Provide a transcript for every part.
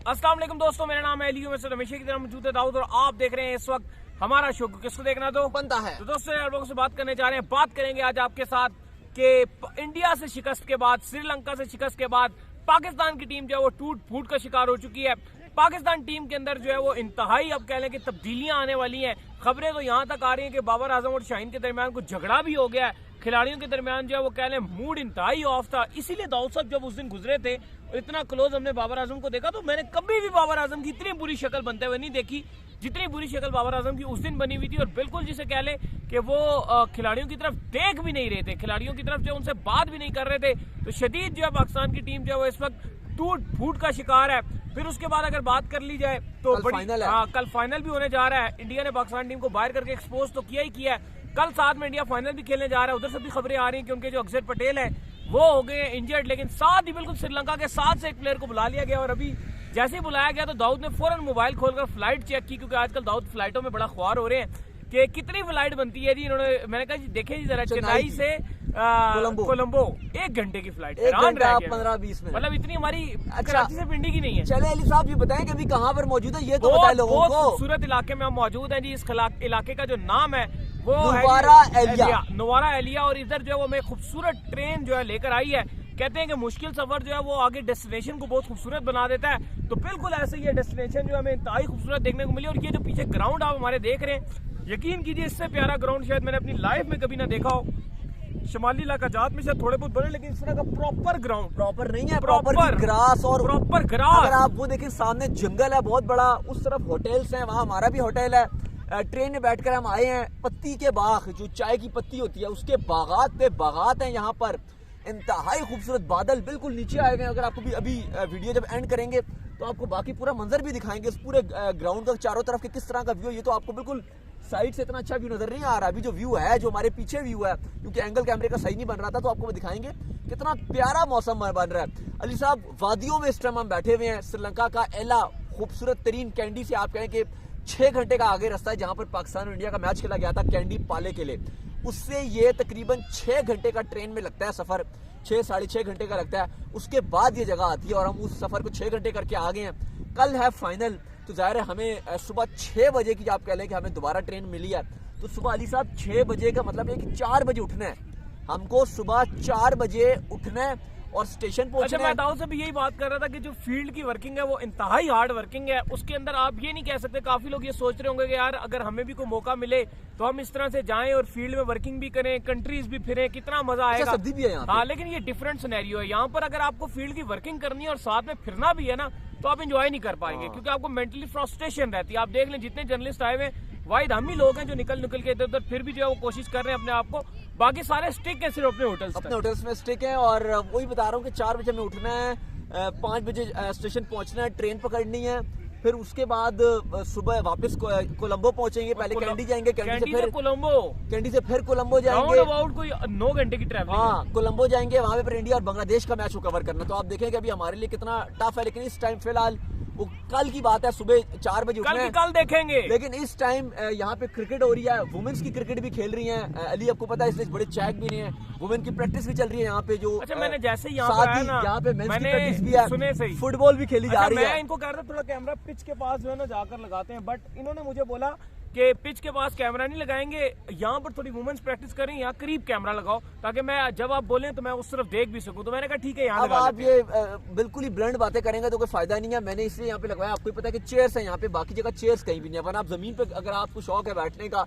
अस्सलाम वालेकुम दोस्तों, मेरा नाम है एलियो में से हमेशा की तरह मौजूद है दाऊद और आप देख रहे हैं इस वक्त हमारा शो। किसको देखना तो बनता है। तो दोस्तों आप लोगों से बात करने जा रहे हैं। बात करेंगे आज आपके साथ कि इंडिया से शिकस्त के बाद, श्रीलंका से शिकस्त के बाद पाकिस्तान की टीम जो है वो टूट फूट का शिकार हो चुकी है। पाकिस्तान टीम के अंदर जो है वो इंतहाई अब कह लें कि तब्दीलियां आने वाली हैं। खबरें तो यहाँ तक आ रही हैं कि बाबर आजम और शाहीन के दरमियान कुछ झगड़ा भी हो गया है। खिलाड़ियों के दरमियान जो है वो कह लें मूड इंतहाई ऑफ था। इसीलिए दाऊद साहब जब उस दिन गुजरे थे और इतना क्लोज हमने बाबर आजम को देखा तो मैंने कभी भी बाबर आजम की इतनी बुरी शक्ल बनते हुए नहीं देखी जितनी बुरी शक्ल बाबर आजम की उस दिन बनी हुई थी। और बिल्कुल जिसे कह ले कि वो खिलाड़ियों की तरफ देख भी नहीं रहे थे, खिलाड़ियों की तरफ जो उनसे बात भी नहीं कर रहे थे। तो शदीद जो है पाकिस्तान की टीम जो है वो इस वक्त टूट फूट का शिकार है। फिर उसके बाद अगर बात कर ली जाए तो कल फाइनल भी होने जा रहा है। इंडिया ने पाकिस्तान टीम को बाहर करके एक्सपोज तो किया ही किया है। कल साथ में इंडिया फाइनल भी खेलने जा रहा है। उधर से भी खबरें आ रही हैं कि उनके जो अक्षर पटेल है वो हो गए इंजर्ड, लेकिन साथ ही बिल्कुल श्रीलंका के साथ से एक प्लेयर को बुला लिया गया। और अभी जैसे ही बुलाया गया तो दाऊद ने फौरन मोबाइल खोलकर फ्लाइट चेक की, क्योंकि आजकल दाऊद फ्लाइटों में बड़ा ख्वार हो रहे हैं कि कितनी फ्लाइट बनती है जी। इन्होंने मैंने कहा जी देखे जी जरा, चेन्नई से कोलंबो 1 घंटे की फ्लाइट, 15-20 मिनट, मतलब इतनी हमारी कराची से पिंडी की नहीं है। चले अली साहब ये बताएं कि अभी कहाँ पर मौजूद है, ये तो बताएं लोगों को। खूबसूरत इलाके में हम मौजूद हैं जी। इस इलाके का जो नाम है वो नवारा एलिया। और इधर जो है वो हमें खूबसूरत ट्रेन जो है लेकर आई है। कहते हैं कि मुश्किल सफर जो है वो आगे डेस्टिनेशन को बहुत खूबसूरत बना देता है। तो बिल्कुल ऐसे ये डेस्टिनेशन जो हमें इंतहाई खूबसूरत देखने को मिली। और ये जो पीछे ग्राउंड आप हमारे देख रहे हैं, यकीन कीजिए इससे प्यारा ग्राउंड शायद मैंने अपनी लाइफ में कभी ना देखा हो। शुमाली इलाका जात में शायद थोड़े बहुत बने, लेकिन इस तरह का प्रॉपर ग्राउंड प्रॉपर नहीं है, प्रॉपर ग्रास और प्रॉपर ग्रास। अगर आप वो देखें सामने जंगल है बहुत बड़ा, उस तरफ होटल्स हैं, वहाँ हमारा भी होटल है। ट्रेन में बैठकर हम आए हैं। पत्ती के बाग, जो चाय की पत्ती होती है उसके बागात पे बागात हैं यहाँ पर। इंतहाई खूबसूरत बादल बिल्कुल नीचे आए गए। अगर आपको भी अभी वीडियो जब एंड करेंगे तो आपको बाकी पूरा मंजर भी दिखाएंगे इस पूरे ग्राउंड का चारों तरफ के किस तरह का व्यू है। ये तो आपको बिल्कुल साइड से इतना अच्छा व्यू नजर नहीं आ रहा। अभी जो व्यू है, जो हमारे पीछे व्यू है, क्योंकि एंगल कैमरे का सही नहीं बन रहा था, तो आपको दिखाएंगे कितना प्यारा मौसम बन रहा है। अली साहब वादियों में इस टाइम हम बैठे हुए हैं। श्रीलंका का एला खूबसूरत तरीन कैंडी से आप कहें कि 6 घंटे का आगे रास्ता है, जहां पर पाकिस्तान और इंडिया का मैच खेला गया था कैंडी पाले के लिए। उससे ये तकरीबन 6 घंटे का ट्रेन में लगता है सफर, 6-6.5 घंटे का लगता है। उसके बाद ये जगह आती है और हम उस सफर को 6 घंटे करके आ गए हैं। कल है फाइनल, तो जाहिर है हमें सुबह 6 बजे की आप कह लें कि हमें दोबारा ट्रेन मिली है। तो सुबह अली साहब 6 बजे का मतलब है कि 4 बजे उठना है हमको। सुबह 4 बजे उठना है और स्टेशन पहुंचना है। मैं दाऊद से भी यही बात कर रहा था कि जो फील्ड की वर्किंग है वो इंतहाई हार्ड वर्किंग है। उसके अंदर आप ये नहीं कह सकते, काफी लोग ये सोच रहे होंगे कि यार अगर हमें भी कोई मौका मिले तो हम इस तरह से जाएं और फील्ड में वर्किंग भी करें, कंट्रीज भी फिरें, कितना मजा आएगा। सर्दी भी है यहाँ। हाँ, लेकिन ये डिफरेंट सिनेरियो है। यहाँ पर अगर आपको फील्ड की वर्किंग करनी है और साथ में फिरना भी है ना, तो आप एंजॉय नहीं कर पाएंगे, क्योंकि आपको मेंटली फ्रस्ट्रेशन रहती है। आप देख लें जितने जर्नलिस्ट आए हुए वाहिद हम ही लोग हैं जो निकल के इधर उधर फिर भी जो है वो कोशिश कर रहे हैं अपने आप को। बाकी सारे स्टिक है सिर्फ अपने होटल्स में स्टिक है। और वही बता रहा हूँ कि 4 बजे हमें उठना है, 5 बजे स्टेशन पहुंचना है, ट्रेन पकड़नी है। फिर उसके बाद सुबह वापस कोलंबो पहुंचेंगे। पहले कैंडी जाएंगे, कैंडी से फिर कोलंबो जाएंगे। अबाउट कोई 9 घंटे की ट्रैवलिंग। हाँ, कोलंबो जाएंगे, वहां पे इंडिया और बांग्लादेश का मैच को कवर करना। तो आप देखेंगे अभी हमारे लिए कितना टफ है। लेकिन इस टाइम फिलहाल वो कल की बात है, सुबह 4 बजे उठना है, कल देखेंगे। लेकिन इस टाइम यहाँ पे क्रिकेट हो रही है, वुमेन्स की क्रिकेट भी खेल रही हैं। अली आपको पता है इसलिए बड़े चैक भी नहीं है, वुमेन की प्रैक्टिस भी चल रही है यहाँ पे। जो अच्छा मैंने जैसे यहाँ पे मेंस की प्रैक्टिस भी है, सुने सही फुटबॉल भी खेली जा रही है। मैं इनको कह रहा था थोड़ा कैमरा पिच के पास जो है ना जाकर लगाते हैं, बट इन्होंने मुझे बोला कि पिच के पास कैमरा नहीं लगाएंगे, यहाँ पर थोड़ी वुमेन्स प्रैक्टिस करें, यहाँ करीब कैमरा लगाओ ताकि मैं जब आप बोलें तो मैं उस तरफ देख भी सकूं। तो मैंने कहा ठीक है यहाँ लगा आप ये बिल्कुल ही ब्लंड बातें करेंगे तो कोई फायदा नहीं है। मैंने इसलिए यहाँ पे लगवाया। आपको पता है कि चेयर्स है यहाँ पे, बाकी जगह चेयर्स कहीं भी नहीं है। वरना आप जमीन पे अगर आपको शौक है बैठने का,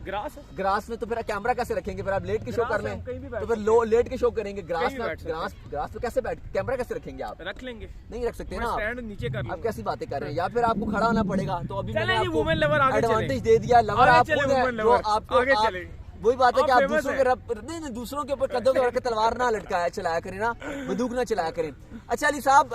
ग्रास में, तो फिर कैमरा कैसे रखेंगे? फिर आप लेट के शो कर लें तो फिर लेट के शो करेंगे। ग्रास पे कैसे कैमरा कैसे रखेंगे? आप रख लेंगे, नहीं रख सकते ना, नीचे कर। आप कैसी बातें कर रहे हैं? या फिर आपको खड़ा होना पड़ेगा। तो अभी मैंने वुमेन लवर एडवांटेज दे दिया। लवर आप जो आपको वही बात है कि आप दूसरों के ऊपर कदों के रख तलवार ना लटकाया चलाया करें ना, बंदूक ना चलाया करें। अच्छा अली साहब,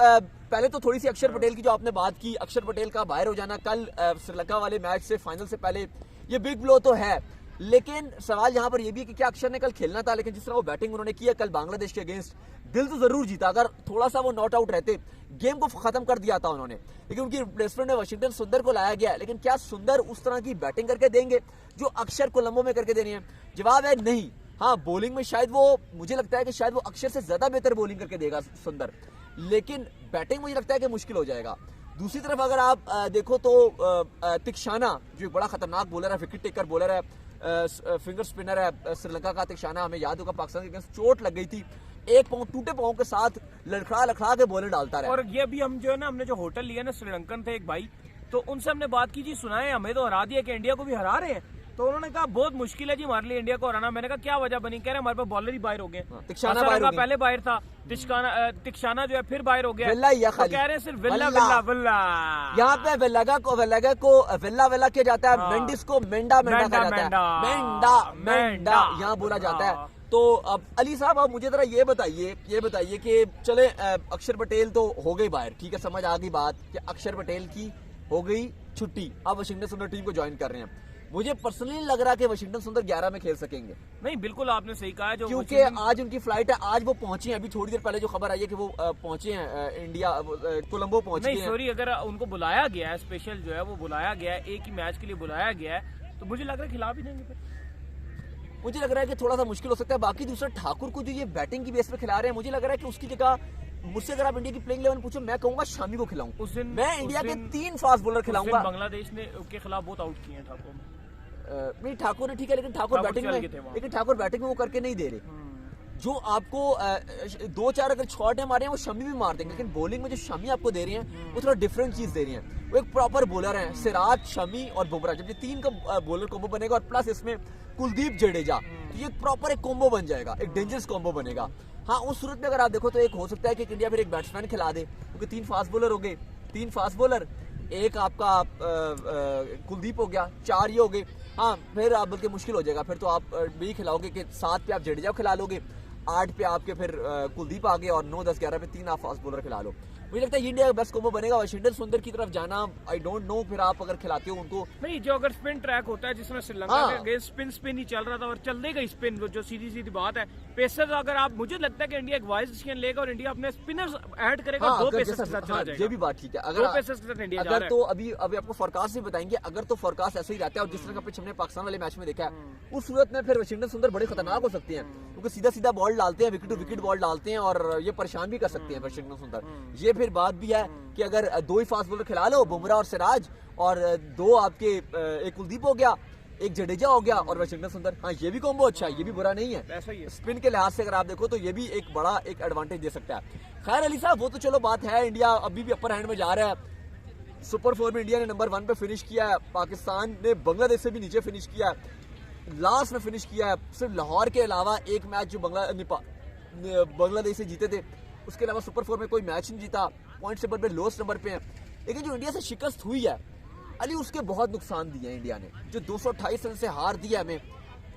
पहले तो थोड़ी सी अक्षर पटेल की जो आपने बात की, अक्षर पटेल का बाहर हो जाना कल श्रीलंका वाले मैच से, फाइनल से पहले, ये बिग ब्लो तो है। लेकिन सवाल यहाँ पर यह भी है कि क्या अक्षर ने कल खेलना था? लेकिन जिस तरह वो बैटिंग उन्होंने किया कल बांग्लादेश के अगेंस्ट, दिल तो जरूर जीता। अगर थोड़ा सा वो नॉट आउट रहते, गेम को खत्म कर दिया था उन्होंने। लेकिन उनकी रिप्लेसमेंट में वाशिंगटन सुंदर को लाया गया। लेकिन क्या सुंदर उस तरह की बैटिंग करके देंगे जो अक्षर कोलंबो में करके देनी है? जवाब है नहीं। हाँ, बॉलिंग में शायद वो, मुझे लगता है कि शायद वो अक्षर से ज्यादा बेहतर बॉलिंग करके देगा सुंदर, लेकिन बैटिंग मुझे लगता है कि मुश्किल हो जाएगा। दूसरी तरफ अगर आप देखो तो तिक्षाना जो एक बड़ा खतरनाक बॉलर है, विकेट टेकर बॉलर है, फिंगर स्पिनर है श्रीलंका का तिक्षाना, हमें याद होगा पाकिस्तान के अगेंस्ट चोट लग गई थी, एक पाँव टूटे पाँव के साथ लड़खड़ा के बॉलर डालता रहा। और ये अभी हम जो है ना, हमने जो होटल लिया ना, श्रीलंकन थे एक भाई, तो उनसे हमने बात की जी, सुना है हमें तो हरा दिया कि इंडिया को भी हरा रहे हैं, तो उन्होंने कहा बहुत मुश्किल है जी हमारे लिए इंडिया को हराना। मैंने कहा क्या वजह बनी? कह रहे हमारे पास बॉलर ही बाहर हो गए। तिक्षाना बाहर हो गए। पहले बाहर था, तिक्षाना जो है फिर बाहर हो गया। विल्ला ही है तो खाली। कह रहे हैं सिर्फ विल्ला विल्ला विल्ला। यहाँ पे वेल्लागा को विल्ला किया जाता है, मेंडिस को मेंढा कहा जाता है, मेंढा यहाँ बोला जाता है। तो अब अली साहब आप मुझे जरा ये बताइए कि चले अक्षर पटेल तो हो गई बाहर, ठीक है, समझ आ गई बात कि अक्षर पटेल की हो गई छुट्टी, अब वाशिंगटन सुंदर टीम को ज्वाइन कर रहे हैं। मुझे पर्सनली लग रहा है कि वाशिंगटन सुंदर 11 में खेल सकेंगे। नहीं, बिल्कुल आपने सही कहा है, जो क्योंकि आज उनकी फ्लाइट है, आज वो पहुंचे हैं, अभी थोड़ी देर पहले जो खबर आई है कि वो पहुंचे हैं इंडिया, कोलंबो पहुंचे हैं। नहीं सॉरी, अगर उनको बुलाया गया है, स्पेशल जो है वो बुलाया गया है, एक ही मैच के लिए बुलाया गया है, तो मुझे लग रहा है खिला भी देंगे फिर। मुझे लग रहा है कि थोड़ा सा मुश्किल हो सकता है। बाकी दूसरा ठाकुर को जो ये बैटिंग की बेस पे खिला रहे हैं, मुझे लग रहा है कि उसकी जगह मुझसे अगर आप इंडिया की प्लेइंग 11 पूछो, मैं कहूंगा शामी को खिलाऊं। उस दिन मैं इंडिया के 3 फास्ट बॉलर खिलाऊंगा। बांग्लादेश ने के खिलाफ बहुत आउट किए हैं ठाकुर। नहीं ठाकुर ने ठीक है, लेकिन ठाकुर बैटिंग में वो करके नहीं दे रहे। जो आपको 2-4 अगर शॉट है मारे हैं वो शमी भी मार देंगे, लेकिन बॉलिंग में जो शमी आपको दे रही हैं वो थोड़ा डिफरेंट चीज दे रही हैं। वो एक प्रॉपर बॉलर है, सिराज, शमी और बुमराह, जब ये 3 का बॉलर कॉम्बो बनेगा और प्लस इसमें कुलदीप जडेजा, तो ये प्रॉपर एक कॉम्बो बन जाएगा, एक डेंजरस कॉम्बो बनेगा। हाँ, उस सूरत में अगर आप देखो तो एक हो सकता है कि इंडिया फिर एक बैट्समैन खिला दे, क्योंकि 3 फास्ट बॉलर हो गए, 3 फास्ट बॉलर, एक आपका कुलदीप हो गया, 4 ये हो गए। हाँ, फिर आप बल्कि मुश्किल हो जाएगा, फिर तो आप भी खिलाओगे कि 7 पे आप जडेजा खिला लोगे, 8 पे आपके फिर कुलदीप आ गए और 9, 10, 11 पे 3 आप फास्ट बॉलर खिला लो। मुझे लगता है इंडिया का बेस्ट कॉम्बो बनेगा। वाशिंगटन सुंदर की तरफ जाना आई डोंट नो, फिर आप अगर खिलाते हो उनको। नहीं, जो अगर स्पिन ट्रैक होता है जिसमें श्रीलंका के अगेंस्ट स्पिन ही चल रहा था और चल देगा स्पिन, जो सीधी बात है। पेसर्स अगर आप, मुझे लगता है कि इंडिया एक वाइज डिसीजन लेगा और इंडिया अपने स्पिनर्स ऐड करेगा, 2 पेसर्स के साथ चला जाएगा। ये भी बात ठीक है, 2 पेसर्स के साथ इंडिया जा रहा है। तो अभी आपको फोरकास्ट भी बताएंगे, अगर तो फोरकास्ट ऐसे ही रहता है और जिस तरह का पिच हमने पाकिस्तान वाले मैच में देखा है, उस सूरत में फिर वाशिंगटन सुंदर बड़े खतरनाक हो सकते हैं, क्योंकि सीधा बॉल डालते हैं, विकेट टू विकेट बॉल डालते हैं और ये परेशान भी कर सकते हैं वाशिंगटन सुंदर। ये फिर बात भी है कि अगर 2 ही फास्ट बॉलर खिला लो, बुमराह और सिराज, और 2 आपके, एक कुलदीप हो गया, एक जडेजा हो गया और वाशिंगटन सुंदर, हाँ ये भी कॉम्बो अच्छा है, ये भी बुरा नहीं है। ऐसा ही है। स्पिन के लिहाज से अगर आप देखो तो ये भी एक बड़ा एक एडवांटेज दे सकता है। खैर अली साहब, वो तो चलो बात है, इंडिया अभी भी अपर हैंड में जा रहा है। सुपर 4 में इंडिया ने नंबर 1 पे फिनिश किया है, पाकिस्तान ने बांग्लादेश से भी नीचे फिनिश किया है, लास्ट में फिनिश किया है। सिर्फ लाहौर के अलावा एक मैच जो बांग्लादेश से जीते थे, उसके अलावा सुपर 4 में कोई मैच नहीं जीता, पॉइंट टेबल पे लोएस्ट नंबर पे है। लेकिन जो इंडिया से शिकस्त हुई है अली, उसके बहुत नुकसान दिए हैं इंडिया ने, जो 228 रन से हार दिया हमें।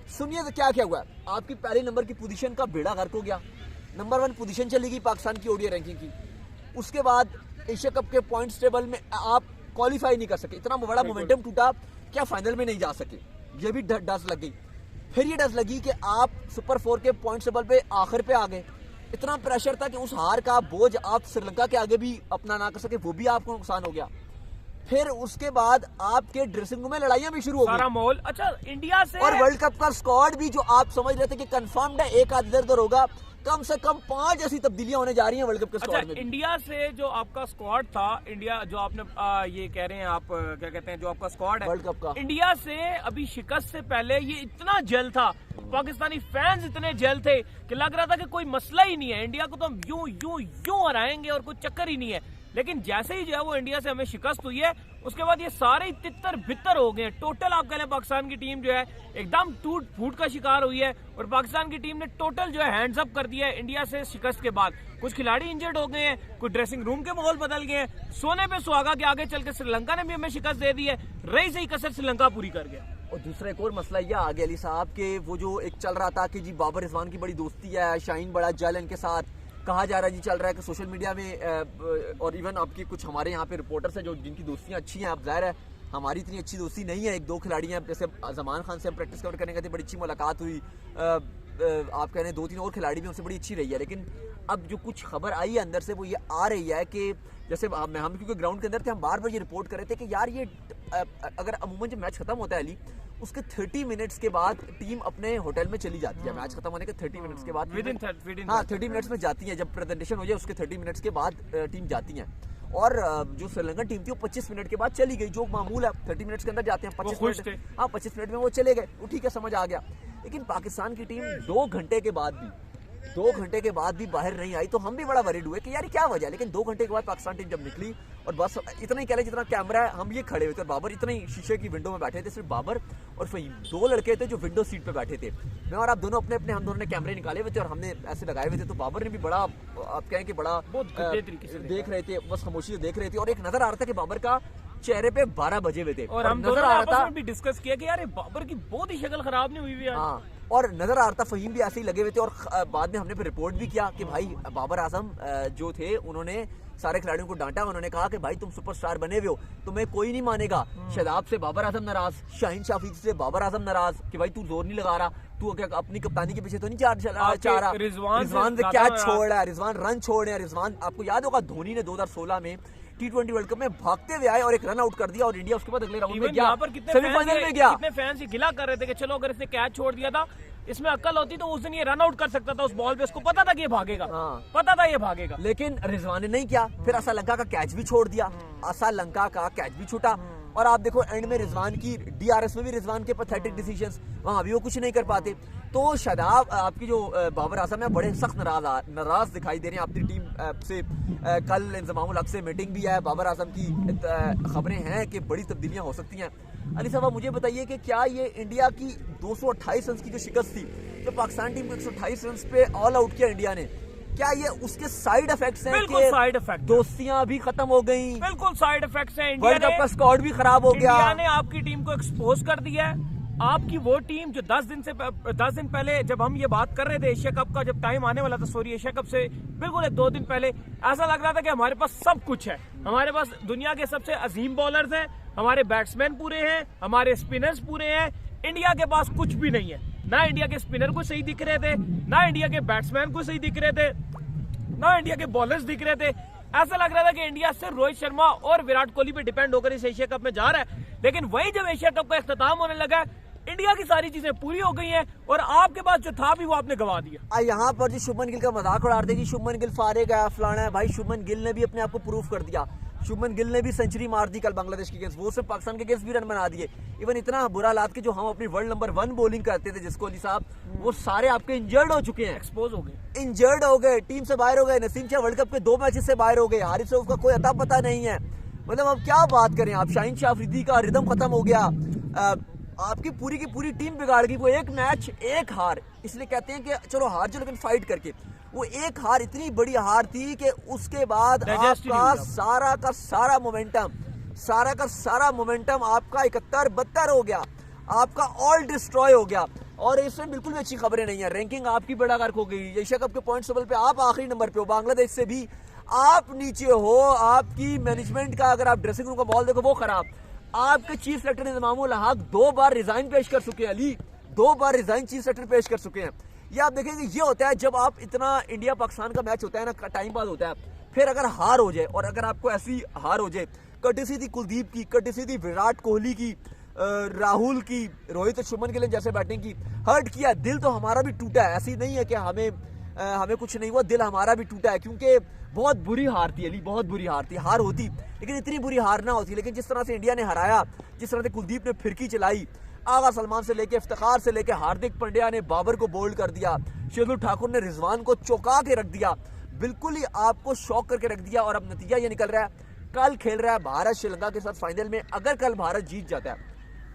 सुनिए तो क्या हुआ है। आपकी पहले नंबर की पोजीशन का बेड़ा गर्क हो गया, नंबर 1 पोजीशन चली गई पाकिस्तान की ओडीआई रैंकिंग की। उसके बाद एशिया कप के पॉइंट्स टेबल में आप क्वालिफाई नहीं कर सके, इतना बड़ा मोमेंटम टूटा, क्या फाइनल में नहीं जा सके, ये भी डस लग गई। फिर ये डस लगी कि आप सुपर 4 के पॉइंट्स टेबल पे आखिर पे आ गए, इतना प्रेशर था कि उस हार का बोझ आप श्रीलंका के आगे भी अपना ना कर सके, वो भी आपको नुकसान हो गया। फिर उसके बाद आपके ड्रेसिंग रूम में लड़ाइयां भी शुरू हो गई, सारा माहौल। अच्छा, इंडिया से और वर्ल्ड कप का स्क्वाड भी जो आप समझ रहे थे कि कंफर्म्ड है, एक आध इधर होगा, कम से कम 5 ऐसी तब्दीलियां होने जा रही हैं वर्ल्ड कप के स्क्वाड में। इंडिया से जो आपका स्क्वाड था, इंडिया जो आपने ये कह रहे हैं आप, क्या कहते हैं, जो आपका स्क्वाड है वर्ल्ड कप का, इंडिया से अभी शिकस्त से पहले ये इतना जल था, पाकिस्तानी फैंस इतने जल थे कि लग रहा था कि कोई मसला ही नहीं है, इंडिया को तो हम यूं हराएंगे और कोई चक्कर ही नहीं है। लेकिन जैसे ही जो है वो इंडिया से हमें शिकस्त हुई है, उसके बाद ये सारे तितर बितर हो गए। टोटल आप कह लें पाकिस्तान की टीम जो है एकदम टूट फूट का शिकार हुई है, और पाकिस्तान की टीम ने टोटल जो है हैंड्स अप कर दिया है इंडिया से शिकस्त के बाद। कुछ खिलाड़ी इंजर्ड हो गए हैं, कुछ ड्रेसिंग रूम के माहौल बदल गए हैं, सोने पे सुहागा के आगे चल के श्रीलंका ने भी हमें शिकस्त दे दी है, रही सही कसर श्रीलंका पूरी कर गया। और दूसरा एक और मसला यह आ गया अली साहब के, वो जो एक चल रहा था कि जी बाबर रिजवान की बड़ी दोस्ती है, शाहीन बड़ा जल इनके साथ, कहा जा रहा है जी, चल रहा है कि सोशल मीडिया में और इवन आपकी कुछ हमारे यहाँ पे रिपोर्टर्स हैं जो जिनकी दोस्तियाँ अच्छी हैं। अब जाहिर है हमारी इतनी अच्छी दोस्ती नहीं है, 1-2 खिलाड़ी हैं, जैसे जमान खान से हम प्रैक्टिस कवर करने गए थे, बड़ी अच्छी मुलाकात हुई। आप कह रहे हैं 2-3 और खिलाड़ी भी उनसे बड़ी अच्छी रही है। लेकिन अब जो कुछ खबर आई है अंदर से वो ये आ रही है कि जैसे हम क्योंकि ग्राउंड के अंदर थे, हम बार बार ये रिपोर्ट कर रहे थे कि यार ये अगर अमूमन जब मैच खत्म होता है अली, उसके 30 मिनट्स के बाद टीम अपने होटल में चली जाती है। मैच खत्म होने के 30 मिनट्स के बाद 30 30 मिनट्स में जाती है, जब प्रेजेंटेशन हो जाए उसके 30 मिनट्स के बाद टीम जाती है। और जो श्रीलंकन टीम थी वो 25 मिनट के बाद चली गई, जो मामूल है 30 मिनट्स के अंदर जाते हैं, 25 मिनट, हाँ 25 मिनट में वो चले गए, वो ठीक है, समझ आ गया। लेकिन पाकिस्तान की टीम 2 घंटे के बाद भी बाहर नहीं आई, तो हम भी बड़ा वरीड हुए कि यार क्या वजह है। लेकिन 2 घंटे के बाद पाकिस्तान टीम जब निकली और बस इतना ही कह लें जितना कैमरा है, हम ये खड़े हुए थे और बाबर इतने ही शीशे की विंडो में बैठे थे, सिर्फ बाबर और फहीम 2 लड़के थे जो विंडो सीट पे बैठे थे। मैं और आप दोनों अपने हम दोनों ने कैमरे निकाले हुए थे और हमने ऐसे लगाए हुए थे, तो बाबर ने भी बड़ा, आप कहें कि बड़ा तरीके से देख रहे थे, बस खामोशी से देख रहे थे। और एक नजर आ रहा था कि बाबर का चेहरे पे 12 बजे हुए थे और हम नजर आ रहा था भी डिस्कस किया कि यार बाबर की बहुत ही शक्ल खराब नहीं हुई हुई है। हाँ, और नजर आ रहा था फहीम भी ऐसे ही लगे हुए थे। और बाद में हमने फिर रिपोर्ट भी किया कि भाई बाबर आजम जो थे उन्होंने सारे खिलाड़ियों को डांटा, उन्होंने कहा कि भाई तुम सुपरस्टार बने हुए हो, तुम्हें कोई नहीं मानेगा। शादाब से बाबर आजम नाराज, शाहीन शाफी से बाबर आजम नाराज कि भाई तू जोर नहीं लगा रहा, तू क्या अपनी कप्तानी के पीछे तो नहीं चाह रहा। रिजवान से क्या छोड़ रहा है, रिजवान रन छोड़ रहे हैं। रिजवान, आपको याद होगा धोनी ने 2016 में T20 वर्ल्ड कप में भागते हुए आए और एक रन आउट कर दिया, और इंडिया उसके बाद अगले राउंड में गया, सेमीफाइनल में गया। कितने फैंस गिला कर रहे थे कि चलो अगर इसने कैच छोड़ दिया था, इसमें अक्ल होती तो उस दिन ये रन आउट कर सकता था उस बॉल पे, उसको पता था कि ये भागेगा। हाँ। पता था ये भागेगा, लेकिन रिजवान ने नहीं किया। फिर असलंका का कैच भी छोड़ दिया, असलंका का कैच भी छूटा। और आप देखो एंड में रिजवान की DRS में भी रिजवान के पैथेटिक डिसीजंस, वहां भी वो कुछ नहीं कर पाते। तो शादाब, आपकी जो बाबर आजम है, बड़े सख्त नाराज दिखाई दे रहे हैं अपनी टीम से। कल इंजमामुल हक से मीटिंग भी है, बाबर आजम की खबरें हैं कि बड़ी तब्दीलियां हो सकती हैं। अली साहब मुझे बताइए कि क्या ये इंडिया की 228 रन की जो शिकस्त थी, जो पाकिस्तान टीम को 128 रन पे ऑल आउट किया इंडिया ने, क्या ये उसके साइड इफेक्ट्स हैं? बिल्कुल साइड इफेक्ट, दोस्तियां भी खत्म हो गई, बिल्कुल साइड इफेक्ट्स हैं। वर्ल्ड कप का स्क्वाड भी खराब हो गया। इंडिया ने आपकी टीम को एक्सपोज कर दिया है। आपकी वो टीम जो 10 दिन पहले जब हम ये बात कर रहे थे, एशिया कप का जब टाइम आने वाला था, सॉरी एशिया कप से बिल्कुल 1-2 दिन पहले, ऐसा लग रहा था कि हमारे पास सब कुछ है, हमारे पास दुनिया के सबसे अजीम बॉलर्स हैं, हमारे बैट्समैन पूरे हैं, हमारे स्पिनर्स पूरे हैं। इंडिया के पास कुछ भी नहीं है, ना इंडिया के स्पिनर को सही दिख रहे थे, ना इंडिया के बैट्समैन को सही दिख रहे थे, ना इंडिया के बॉलर्स दिख रहे थे। ऐसा लग रहा था कि इंडिया सिर्फ रोहित शर्मा और विराट कोहली पे डिपेंड होकर इस एशिया कप में जा रहा है। लेकिन वही जब एशिया कप का इख्तिताम होने लगा, इंडिया की सारी चीजें पूरी हो गई हैं और आपके पास जो था भी वो आपने गवा दिया। यहाँ पर जी शुभमन गिल का मजाक उड़ा रहे थे कि शुभमन गिल फारिग है, फलाना है। भाई शुभमन गिल ने भी अपने आप को प्रूफ कर दिया, शुभमन गिल ने भी सेंचुरी मार दी कल बांग्लादेश के अगेंस्ट, वो सिर्फ पाकिस्तान के अगेंस्ट भी रन बना दिए। इवन इतना बुरा हालात के जो हम अपनी वर्ल्ड नंबर 1 बॉलिंग करते थे जिसको अली साहब, वो सारे आपके इंजर्ड हो चुके हैं, एक्सपोज हो गए, इंजर्ड हो गए, टीम से बाहर हो गए। नसीम शाह वर्ल्ड कप के 2 मैचेस से बाहर हो गए, हारिस रऊफ का कोई अता पता नहीं है। मतलब अब क्या बात करें आप, शाहीन शाह अफरीदी का रिदम खत्म हो गया, आपकी पूरी की पूरी टीम बिगाड़ गई। वो एक मैच एक हार, इसलिए कहते हैं कि चलो हार जो, लेकिन फाइट करके, वो एक हार इतनी बड़ी हार थी कि उसके बाद आपका सारा का सारा मोमेंटम आपका 71-72 हो गया, आपका ऑल डिस्ट्रॉय हो गया। और इसमें बिल्कुल भी अच्छी खबरें नहीं है। रैंकिंग आपकी बड़ा गर्क हो गई, एशिया कप के पॉइंट्स टेबल पे आप आखिरी नंबर पे हो, बांग्लादेश से भी आप नीचे हो। आपकी मैनेजमेंट का, अगर आप ड्रेसिंग रूम का बॉल देखो वो खराब, आपके चीफ सेक्रेटरी इंजमामुल हक 2 बार रिजाइन पेश कर चुके हैं, अली 2 बार रिजाइन चीफ सेक्रेटरी पेश कर चुके हैं। ये आप देखेंगे, ये होता है जब आप इतना इंडिया पाकिस्तान का मैच होता है ना, टाइम पास होता है, फिर अगर हार हो जाए, और अगर आपको ऐसी हार हो जाए, कटिसी थी कुलदीप की, कटिसी थी विराट कोहली की, राहुल की, रोहित शुभमन गिल जैसे बैटिंग की, हर्ट किया, दिल तो हमारा भी टूटा है। ऐसी नहीं है कि हमें कुछ नहीं हुआ, दिल हमारा भी टूटा है, क्योंकि बहुत बुरी हार थी अली, बहुत बुरी हार थी। हार होती लेकिन इतनी बुरी हार ना होती, लेकिन जिस तरह से इंडिया ने हराया, जिस तरह से कुलदीप ने फिरकी चलाई, आगा सलमान से लेके इफ्तिखार से लेके हार्दिक पांड्या ने बाबर को बोल्ड कर दिया, शार्दुल ठाकुर ने रिजवान को चौंका के रख दिया, बिल्कुल ही आपको शॉक करके रख दिया। और अब नतीजा ये निकल रहा है, कल खेल रहा है भारत श्रीलंका के साथ फाइनल में। अगर कल भारत जीत जाता है,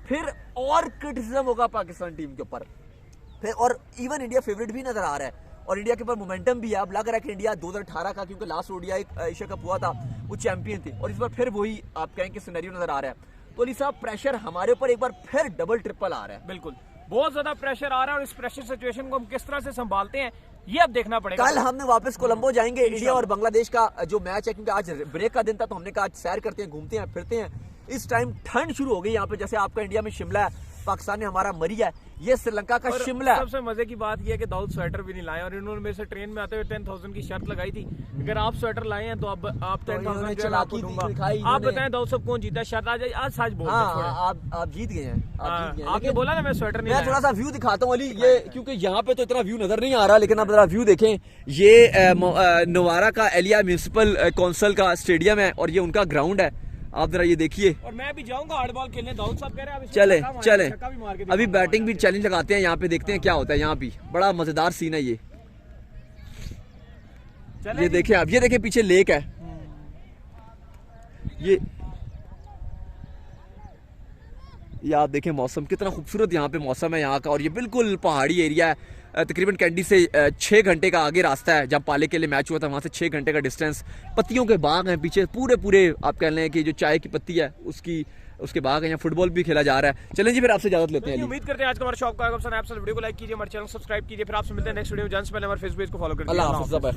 फिर और क्रिटिसिज्म होगा पाकिस्तान टीम के ऊपर, फिर और इवन इंडिया फेवरेट भी नजर आ रहा है, और इंडिया के ऊपर मोमेंटम भी है। अब लग रहा है कि इंडिया 2018 का, क्योंकि लास्ट ओडीआई एशिया कप हुआ था, वो चैंपियन थे, और इस बार फिर वही आप कहें कि सिनेरियो नजर आ रहा है। तो अली साहब प्रेशर हमारे ऊपर एक बार फिर डबल ट्रिपल आ रहा है। बिल्कुल, बहुत ज्यादा प्रेशर आ रहा है, और इस प्रेशर सिचुएशन को हम किस तरह से संभालते हैं ये अब देखना पड़ेगा। कल हमने वापस कोलंबो जाएंगे, इंडिया और बांग्लादेश का जो मैच है, क्योंकि आज ब्रेक का दिन था, तो हमने कहा आज सैर करते हैं, घूमते हैं, फिरते हैं। इस टाइम ठंड शुरू हो गई यहाँ पे, जैसे आपका इंडिया में शिमला है, पाकिस्तान में हमारा मरी है, ये श्रीलंका का शिमला है। सबसे मजे की बात ये है कि दाऊद स्वेटर भी नहीं लाए और इन्होंने मेरे से ट्रेन में आते हुए 10,000 की शर्त लगाई थी, अगर आप स्वेटर लाए हैं तो अब आप 10,000 जो है आपको दूंगा। आप बताएं दाऊद साहब कौन जीता है? शर्त आज सच बोल रहे हैं। आप जीत गए हैं, आपने बोला ना मैं स्वेटर नहीं मैं थोड़ा सा व्यू दिखाता हूँ अली, ये क्योंकि यहाँ पे तो इतना व्यू नजर नहीं आ रहा, लेकिन आप जरा व्यू देखें, ये नवारा का एलिया म्यूनिसिपल काउंसिल का स्टेडियम है और ये उनका ग्राउंड है, आप जरा ये देखिए। और मैं भी जाऊंगा हार्ड बॉल खेलने, दाऊद साहब कह रहे हैं चले अभी बैटिंग भी चैलेंज लगाते हैं यहाँ पे, देखते हैं क्या होता है यहाँ भी। बड़ा मजेदार सीन है ये देखें आप, ये देखें पीछे लेक है, ये आप देखें मौसम कितना खूबसूरत यहाँ पे मौसम है यहाँ का, और ये बिल्कुल पहाड़ी एरिया है। तकरीबन कैंडी से 6 घंटे का आगे रास्ता है, जहाँ पाले के लिए मैच हुआ था वहाँ से 6 घंटे का डिस्टेंस। पत्तियों के बाग हैं पीछे, पूरे आप कह लें कि जो चाय की पत्ती है उसके बाग है, यहाँ फुटबॉल भी खेला जा रहा है। चलें जी फिर आपसे इजाजत लेते हैं। उम्मीद करते हैं आज का हमारा शॉप का वीडियो को लाइक कीजिए, हमारे चैनल सब्सक्राइब कीजिए, फिर आपसे मिलते हैं नेक्स्ट वीडियो में। जानने से पहले हमारे फेसबुक पेज को फॉलो करिए। अल्लाह हाफ़िज़।